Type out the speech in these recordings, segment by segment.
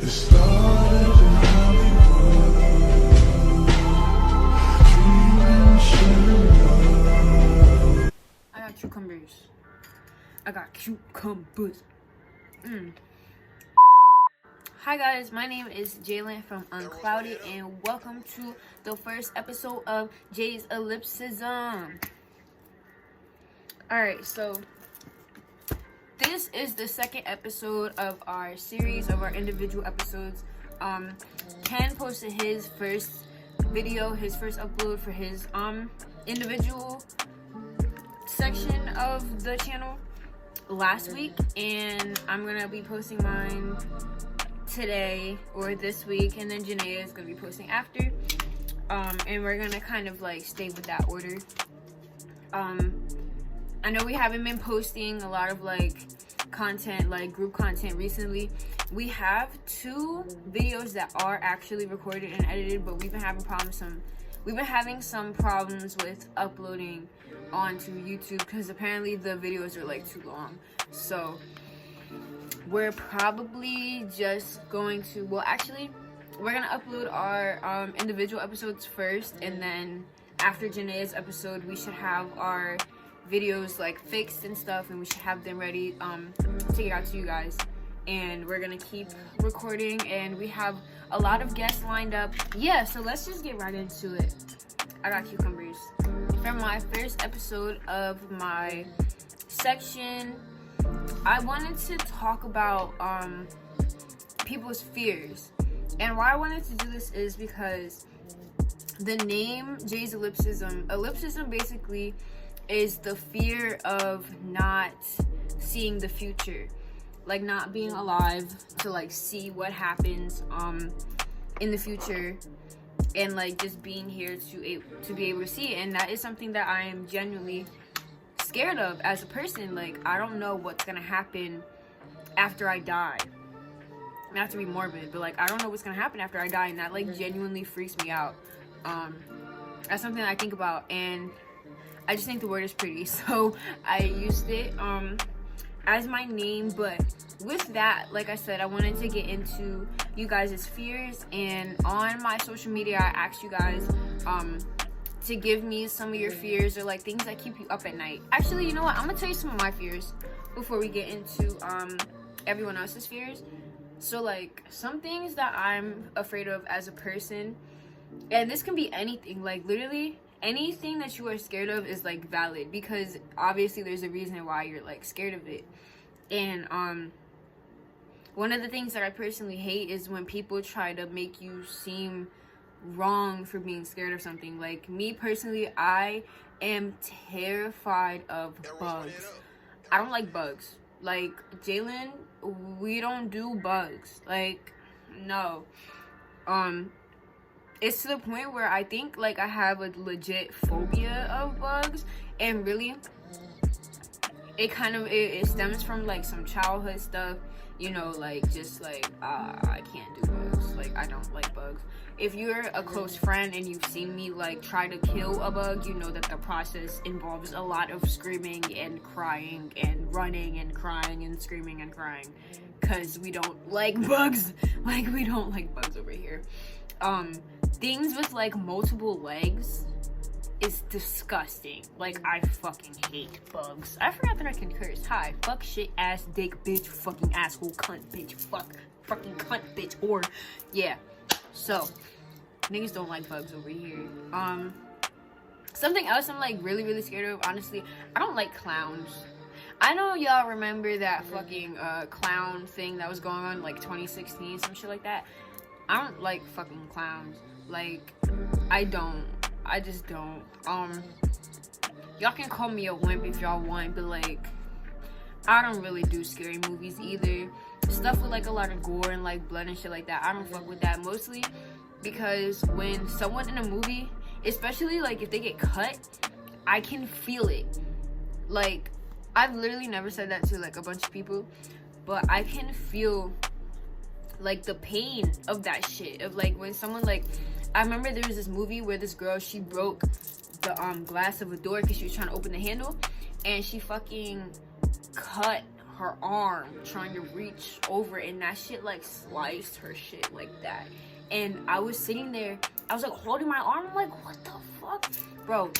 It started in Hollywood, dreaming, sharing love. I got cucumbers. I got cucumbers. Hi guys, my name is Jalen from Unclouded, and welcome to the first episode of Jay's Ellipsism. Alright, so this is the second episode of our series of our individual episodes. Ken posted his first video, his first upload for his individual section of the channel last week, and I'm gonna be posting mine today or this week, and then Janaea is gonna be posting after, and we're gonna kind of like stay with that order. I know we haven't been posting a lot of like content, like group content recently. We have 2 videos that are actually recorded and edited, but we've been having some problems with uploading onto YouTube because apparently the videos are like too long. So we're probably just going to, well, actually we're gonna upload our individual episodes first, and then after Janae's episode we should have our videos like fixed and stuff, and we should have them ready to get out to you guys. And we're gonna keep recording, and we have a lot of guests lined up. Yeah, so let's just get right into it. I got cucumbers. For my first episode of my section, I wanted to talk about people's fears. And why I wanted to do this is because the name Jay's Ellipsism basically is the fear of not seeing the future, like not being alive to like see what happens in the future, and like just being here to be able to see it. And that is something that I am genuinely scared of as a person. Like, I don't know what's gonna happen after I die. Not to be morbid, but like I don't know what's gonna happen after I die, and that like genuinely freaks me out. That's something I think about, and I just think the word is pretty, so I used it as my name. But with that, like I said, I wanted to get into you guys' fears, and on my social media I asked you guys to give me some of your fears, or like things that keep you up at night. Actually, you know what, I'm gonna tell you some of my fears before we get into everyone else's fears. So like some things that I'm afraid of as a person, and this can be anything, like literally anything that you are scared of is like valid, because obviously there's a reason why you're like scared of it. And one of the things that I personally hate is when people try to make you seem wrong for being scared of something. Like me personally, I am terrified of bugs. I don't like bugs. Like Jalen, we don't do bugs. Like, no. It's to the point where I think like I have a legit phobia of bugs, and really it stems from like some childhood stuff, you know, like just like I can't do bugs. Like, I don't like bugs. If you're a close friend and you've seen me like try to kill a bug, you know that the process involves a lot of screaming and crying and running and crying and screaming and crying, because we don't like bugs. Like, we don't like bugs over here. Things with like multiple legs is disgusting. Like, I fucking hate bugs. I forgot that I can curse. Hi, fuck, shit, ass, dick, bitch, fucking asshole, cunt, bitch, fuck, fucking cunt, bitch, or yeah. So niggas don't like bugs over here. Something else I'm like really scared of, honestly, I don't like clowns. I know y'all remember that fucking clown thing that was going on like 2016, some shit like that. I don't like fucking clowns. Like, I just don't. Y'all can call me a wimp if y'all want, but like, I don't really do scary movies either. Stuff with like a lot of gore and like blood and shit like that, I don't fuck with that, mostly because when someone in a movie, especially like if they get cut, I can feel it. Like, I've literally never said that to like a bunch of people, but I can feel like the pain of that shit, of like when someone, like, I remember there was this movie where this girl, she broke the glass of a door because she was trying to open the handle, and she fucking cut her arm trying to reach over, and that shit like sliced her shit like that. And I was sitting there, I was like holding my arm. I'm like, what the fuck, bro?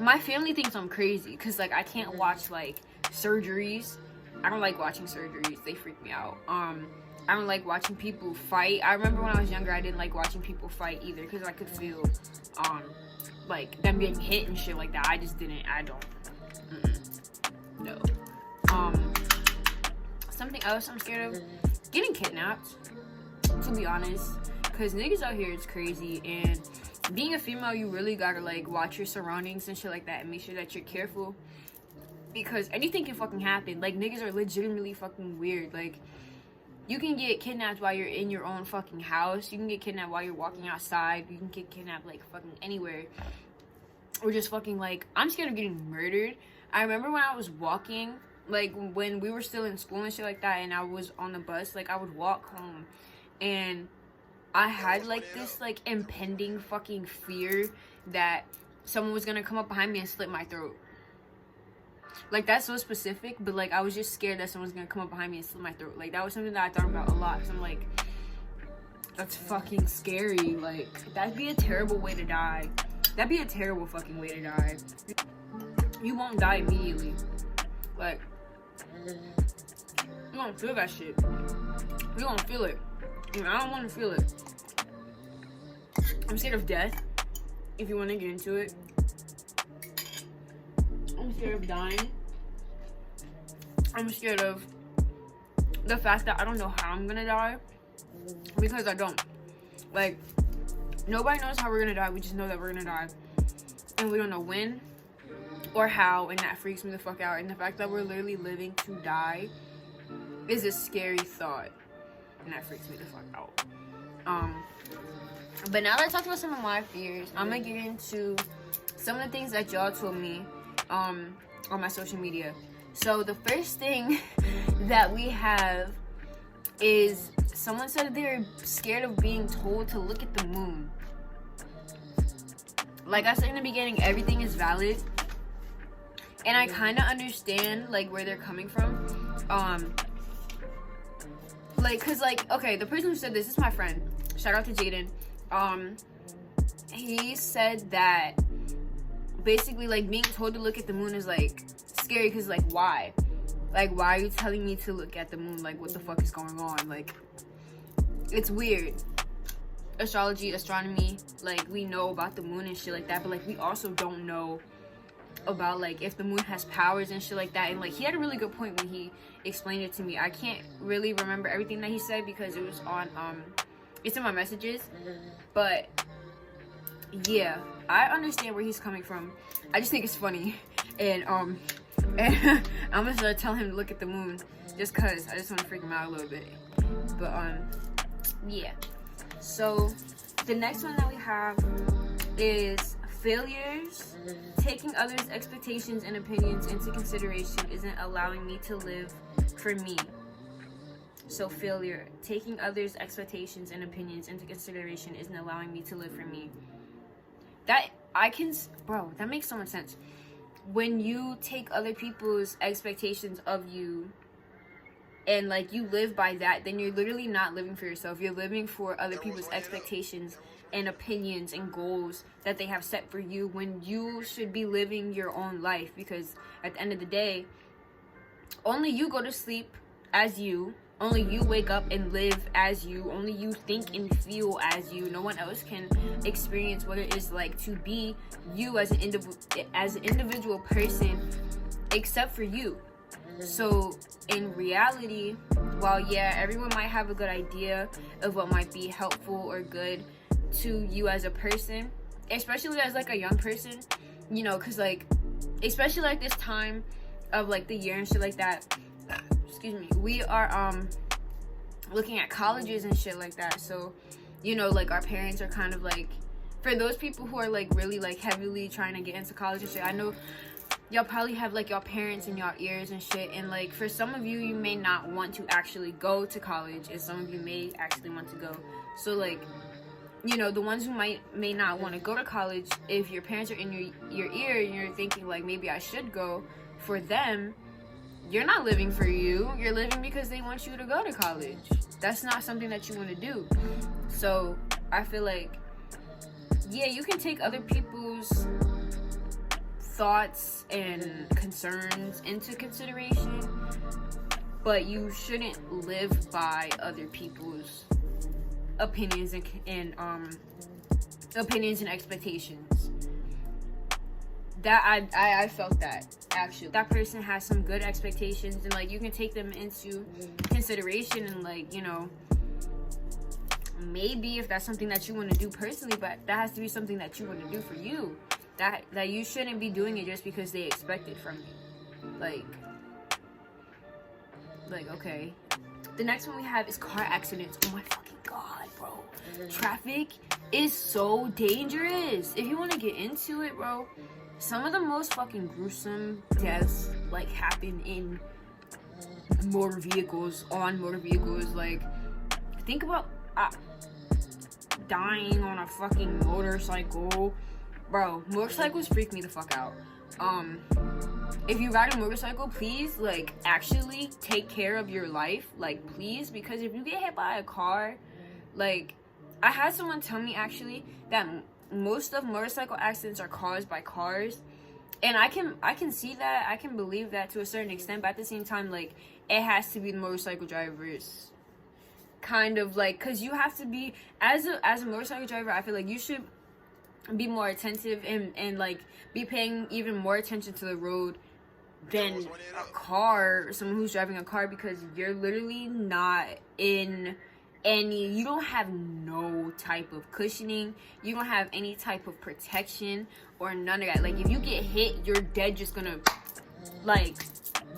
My family thinks I'm crazy because like I can't watch like surgeries. I don't like watching surgeries. They freak me out. I don't like watching people fight. I remember when I was younger, I didn't like watching people fight either because I could feel like them getting hit and shit like that. I just didn't. I don't. No. Something else I'm scared of, getting kidnapped, to be honest, because niggas out here is crazy, and being a female, you really gotta like watch your surroundings and shit like that and make sure that you're careful, because anything can fucking happen. Like, niggas are legitimately fucking weird. Like, you can get kidnapped while you're in your own fucking house. You can get kidnapped while you're walking outside. You can get kidnapped like fucking anywhere. Or just fucking like, I'm scared of getting murdered. I remember when I was walking, like when we were still in school and shit like that, and I was on the bus, like I would walk home and I had like this like impending fucking fear that someone was gonna come up behind me and slit my throat. Like, that's so specific, but like I was just scared that someone's gonna come up behind me and slit my throat. Like, that was something that I thought about a lot. So I'm like, that's fucking scary. Like, that'd be a terrible way to die. That'd be a terrible fucking way to die. You won't die immediately. Like, you don't feel that shit. You don't feel it. And I don't want to feel it. I'm scared of death, if you want to get into it. I'm scared of dying. I'm scared of the fact that I don't know how I'm gonna die, because I don't. Like, nobody knows how we're gonna die. We just know that we're gonna die, and we don't know when or how, and that freaks me the fuck out. And the fact that we're literally living to die is a scary thought, and that freaks me the fuck out. But now that I talked about some of my fears, I'm gonna get into some of the things that y'all told me on my social media. So the first thing that we have is someone said they're scared of being told to look at the moon. Like I said in the beginning, everything is valid, and I kind of understand like where they're coming from. Like, cause like, okay, the person who said this is my friend. Shout out to Jaden. He said that basically like being told to look at the moon is like scary, because like why are you telling me to look at the moon? Like, what the fuck is going on? Like, it's weird. Astrology, astronomy, like we know about the moon and shit like that, but like we also don't know about like if the moon has powers and shit like that. And like he had a really good point when he explained it to me. I can't really remember everything that he said because it was on it's in my messages, but yeah, I understand where he's coming from. I just think it's funny, and I'm gonna start telling him to look at the moon just cause I just want to freak him out a little bit. But yeah. So the next one that we have is failures. Taking others' expectations and opinions into consideration isn't allowing me to live for me. So failure. Taking others' expectations and opinions into consideration isn't allowing me to live for me. That that makes so much sense. When you take other people's expectations of you and like you live by that, then you're literally not living for yourself. You're living for other people's expectations and opinions and goals that they have set for you, when you should be living your own life. Because at the end of the day, only you go to sleep as you, only you wake up and live as you, only you think and feel as you. No one else can experience what it is like to be you as an individual person except for you. So in reality, while yeah, everyone might have a good idea of what might be helpful or good to you as a person, especially as like a young person, you know, because like especially like this time of like the year and shit like that, excuse me, we are looking at colleges and shit like that. So, you know, like our parents are kind of like, for those people who are like really like heavily trying to get into college and shit, I know y'all probably have like y'all parents in y'all ears and shit, and like for some of you, you may not want to actually go to college, and some of you may actually want to go. So like, you know, the ones who may not want to go to college, if your parents are in your ear and you're thinking like maybe I should go, for them, you're not living for you. You're living because they want you to go to college. That's not something that you want to do. So I feel like, yeah, you can take other people's thoughts and concerns into consideration, but you shouldn't live by other people's opinions and opinions and expectations. That I felt that, actually. That person has some good expectations, and like you can take them into consideration, and like, you know, maybe if that's something that you want to do personally, but that has to be something that you want to do for you. That you shouldn't be doing it just because they expect it from you. Like, okay. The next one we have is car accidents. Oh my fucking god, bro. Traffic is so dangerous. If you want to get into it, bro, some of the most fucking gruesome deaths like happen in motor vehicles, on motor vehicles. Like, think about dying on a fucking motorcycle. Bro, motorcycles freak me the fuck out. If you ride a motorcycle, please, like, actually take care of your life. Like, please, because if you get hit by a car, like, I had someone tell me, actually, that most of motorcycle accidents are caused by cars. And I can see that, I can believe that to a certain extent, but at the same time, like, it has to be the motorcycle drivers. Kind of, like, because you have to be, as a motorcycle driver, I feel like you should be more attentive and like be paying even more attention to the road than a car, someone who's driving a car, because you're literally not in you don't have no type of cushioning, you don't have any type of protection or none of that. Like, if you get hit, you're dead, just gonna, like,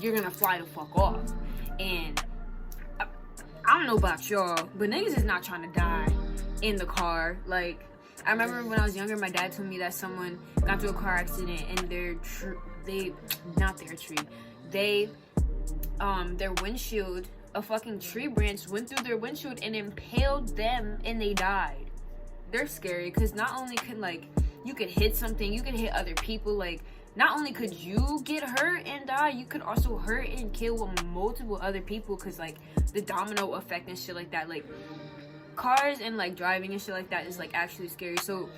you're gonna fly the fuck off. And I don't know about y'all, but niggas is not trying to die in the car. Like, I remember when I was younger, my dad told me that someone got into a car accident and their windshield, a fucking tree branch went through their windshield and impaled them, and they died. They're scary, because not only could, like, you could hit something, you could hit other people. Like, not only could you get hurt and die, you could also hurt and kill multiple other people, because, like, the domino effect and shit like that. Like, cars and like driving and shit like that is like actually scary. So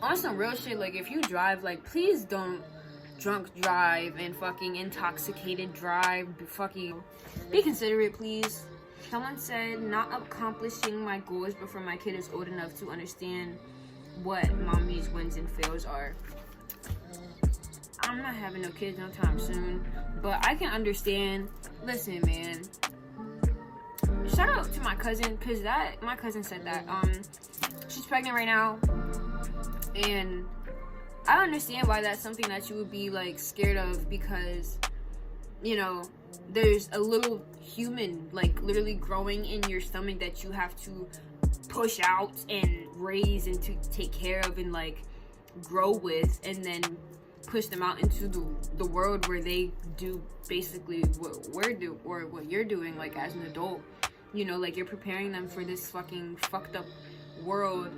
on some real shit, like, if you drive, like, please don't drunk drive and fucking intoxicated drive. Fucking be considerate, please. Someone said, not accomplishing my goals before my kid is old enough to understand what mommy's wins and fails are. I'm not having no kids no time soon, but I can understand. Listen, man, shout out to my cousin, because my cousin said that she's pregnant right now, and I understand why that's something that you would be like scared of, because, you know, there's a little human like literally growing in your stomach that you have to push out and raise and to take care of and like grow with, and then push them out into the world where they do basically what what you're doing, like, as an adult. You know, like, you're preparing them for this fucking fucked up world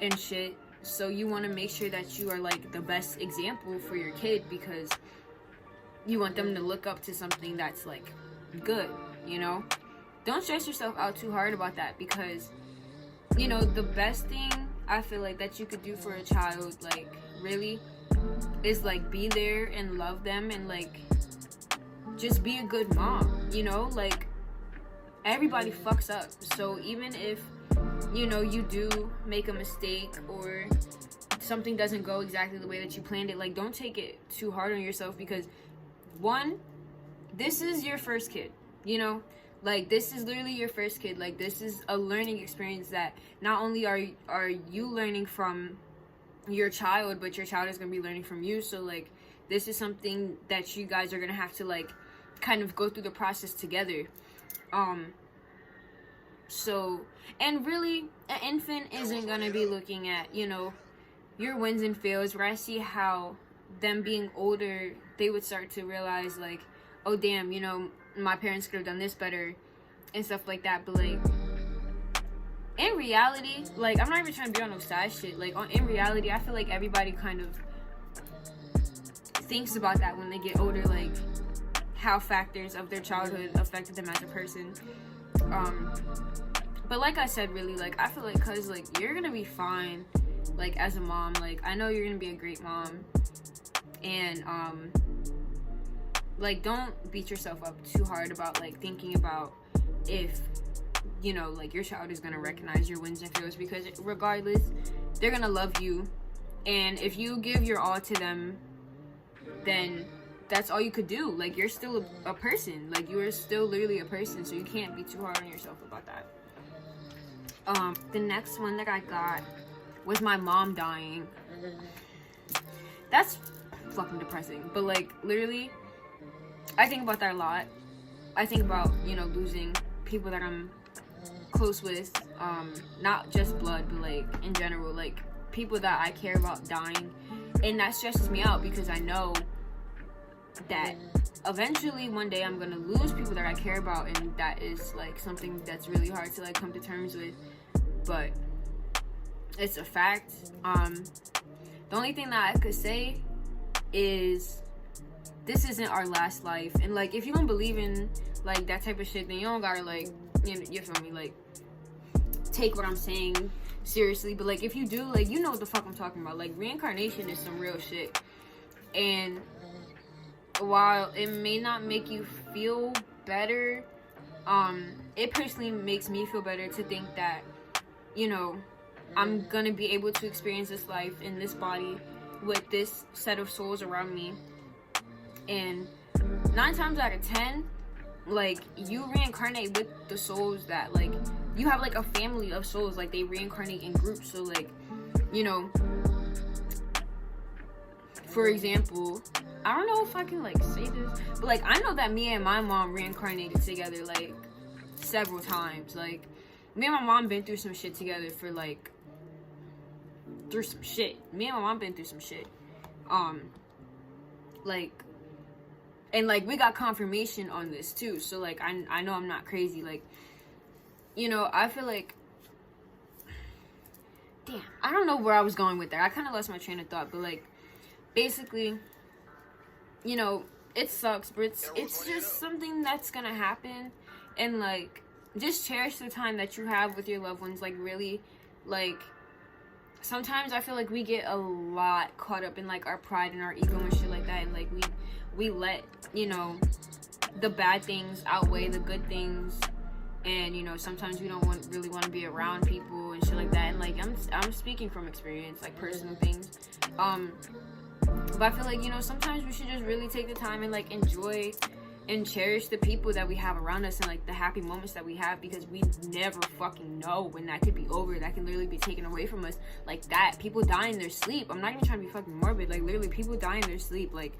and shit. So you want to make sure that you are like the best example for your kid, because you want them to look up to something that's like good, you know? Don't stress yourself out too hard about that, because, you know, the best thing I feel like that you could do for a child, like, really, is like be there and love them and like just be a good mom, you know? Like, everybody fucks up. So even if, you know, you do make a mistake or something doesn't go exactly the way that you planned it, like, don't take it too hard on yourself, because one, this is your first kid, you know? Like, this is literally your first kid. Like, this is a learning experience that not only are you learning from your child, but your child is going to be learning from you. So, like, this is something that you guys are going to have to, like, kind of go through the process together. So, and really, an infant isn't going to be looking at, you know, your wins and fails, where I see how them being older, they would start to realize, like, oh, damn, you know, my parents could have done this better and stuff like that. But, like, in reality, like, I'm not even trying to be on no side shit. Like, in reality, I feel like everybody kind of thinks about that when they get older. Like, how factors of their childhood affected them as a person. But like I said, really, like, I feel like, cause like you're gonna be fine, like, as a mom. Like, I know you're gonna be a great mom, and like, don't beat yourself up too hard about like thinking about if, you know, like, your child is gonna recognize your wins and fails, because regardless, they're gonna love you, and if you give your all to them, then that's all you could do. Like, you're still a person. Like, you are still literally a person, so you can't be too hard on yourself about that. The next one that I got was my mom dying. That's fucking depressing, but like, literally, I think about that a lot. I think about, you know, losing people that I'm close with, not just blood, but like in general, like people that I care about dying, and that stresses me out because I know that eventually one day I'm gonna lose people that I care about, and that is like something that's really hard to like come to terms with, but it's a fact. The only thing that I could say is this isn't our last life, and like, if you don't believe in like that type of shit, then you don't gotta like, you feel me, like, take what I'm saying seriously. But like, if you do, like, you know what the fuck I'm talking about. Like, reincarnation is some real shit, and while it may not make you feel better, it personally makes me feel better to think that, you know, I'm gonna be able to experience this life in this body with this set of souls around me, and 9 times out of 10, like, you reincarnate with the souls that, like, you have like a family of souls, like, they reincarnate in groups. So like, you know, for example, I don't know if I can like say this, but like, I know that me and my mom reincarnated together like several times. Like, me and my mom been through some shit together for like, through some shit. Me and my mom been through some shit. Like, and like, we got confirmation on this too. So like, I know I'm not crazy. Like, you know, I feel like, damn, I don't know where I was going with that. I kind of lost my train of thought, but like, basically, you know, it sucks, but it's just something that's gonna happen, and like, just cherish the time that you have with your loved ones. Like, really, like, sometimes I feel like we get a lot caught up in like our pride and our ego and shit like that, and like, we let, you know, the bad things outweigh the good things, and you know, sometimes we don't really want to be around people and shit like that, and like, I'm speaking from experience, like personal things, but I feel like, you know, sometimes we should just really take the time and like enjoy and cherish the people that we have around us, and like the happy moments that we have, because we never fucking know when that could be over. That can literally be taken away from us like that. People die in their sleep. I'm not even trying to be fucking morbid. Like, literally, people die in their sleep. Like,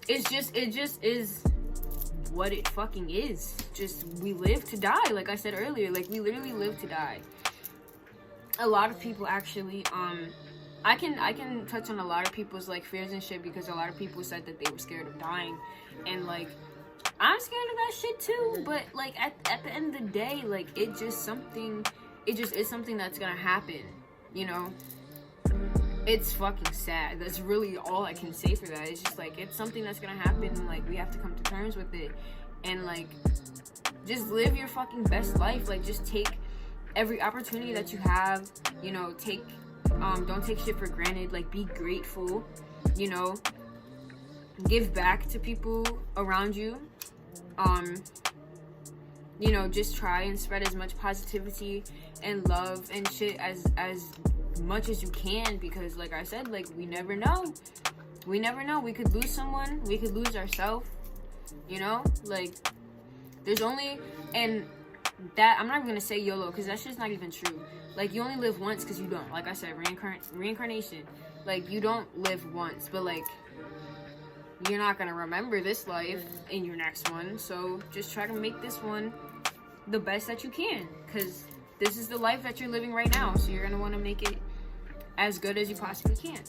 it just is what it fucking is. Just, we live to die. Like I said earlier, like, we literally live to die. A lot of people actually, I can touch on a lot of people's like fears and shit, because a lot of people said that they were scared of dying, and like, I'm scared of that shit too. But like, at the end of the day, like, it just is something that's gonna happen, you know. It's fucking sad. That's really all I can say for that. It's just like, it's something that's gonna happen, and like, we have to come to terms with it, and like, just live your fucking best life. Like, just take every opportunity that you have, you know. Don't take shit for granted. Like, be grateful, you know. Give back to people around you. You know, just try and spread as much positivity and love and shit as much as you can, because like I said, like, we never know. We could lose someone, we could lose ourselves, you know. Like, there's only, and that, I'm not even gonna say YOLO, because that shit's not even true. Like, you only live once, because you don't, like I said, reincarnation, like, you don't live once, but like, you're not gonna remember this life in your next one, so just try to make this one the best that you can, because this is the life that you're living right now, so you're gonna want to make it as good as you possibly can.